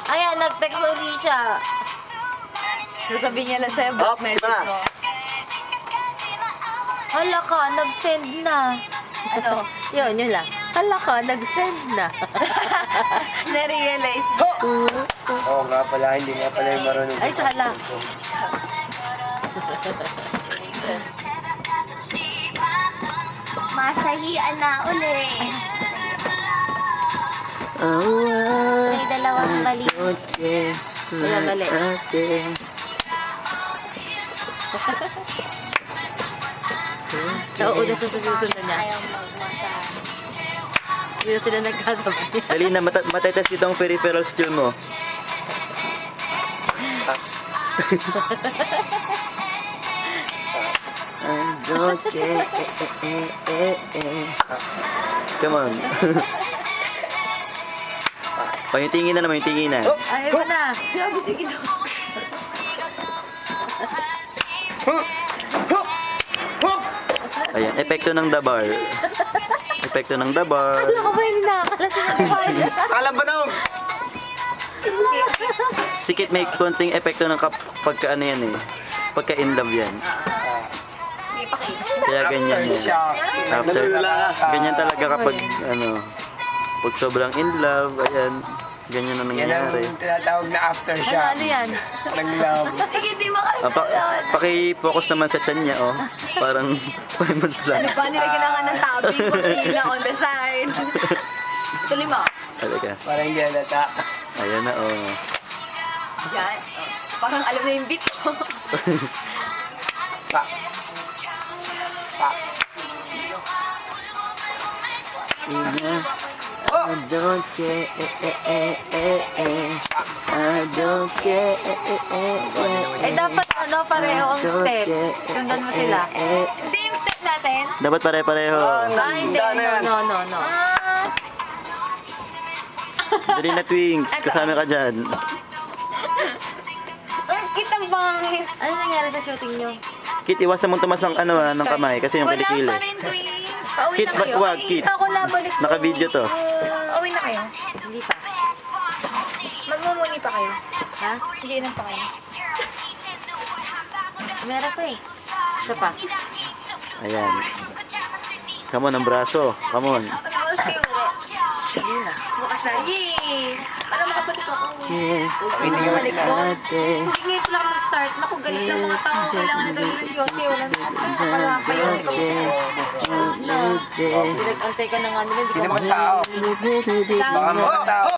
Ayan, nag-text uli siya. Sasabihin niya lang sa'yo, back message mo. Hala ka, nag-send na. Ano? Yun lang. Hala ka, nag-send na. Na-realize mo. Oo nga pala, hindi nga pala yung marunong. Ay, hala. Masahian na uli. May dalawang mali. Wala mali. Nauuna sa susunod niya. Ayaw magmasa. Hindi na sila nagkasabay. Dali na, matetest dito ang peripheral skill mo. Come on. O, yung tingin na naman, yung tingin na. Ay, iba na. Sabi, sige daw. Ayan, epekto ng the bar. Epekto ng the bar. Alam ko ba yung nakakala sila? Alam ba nung? Sikit may konting epekto ng pagka ano yan eh. Pagka in love yan. Kaya ganyan yan. After, ganyan talaga kapag ano, pag sobrang in love, ayan, ganyan na nangyayari. Yan ang tinatawag na aftershock. Ano yan? Ng love. Sige, di mo Paki-focus naman sa tiyan niya, oh. Parang, mas lang. Ano pa, nilagyan na nga ng tabi, pagkila on the side. Tuloy mo. Talaga. Parang hindi halata. Ayan na, oh. Yan. Parang alam na yung beat ko. Pa. Pa. I don't care, I don't care, Eh, dapat ano, pareho ang step. Sundan mo sila. Hindi yung step natin. Dapat pare-pareho. Ah, hindi. No. Dali na, Twinks. Kasama ka dyan. Ang kitang bangis. Ano nangyari sa shooting nyo? Kit, iwasan mong tumas ng, ano, ng kamay kasi yung Wala kilikili. pa rin, Twins. Pauwi Kit, na kayo. wag, Kit. Ako nabalik ko. Naka-video to. Pauwi na kayo. Hindi pa. Magmumuni pa kayo. Ha? Sige, ilan pa kayo. Meron pa eh. Isa pa. Ayan. Come on, ang braso. Come on. Ano oras kayo ulit? Hindi na. Bukas na. Yay! Para makabalik ako. Hindi Hindi balik ko. Hindi ngayon ko lang mag-start. Naku, galit na mga tao. Kailangan na galit ng Diyos. Walang kalapay. Pinag-antay ka na nga nila. Hindi Sino ka ba tao? Tama. Baka mga tao.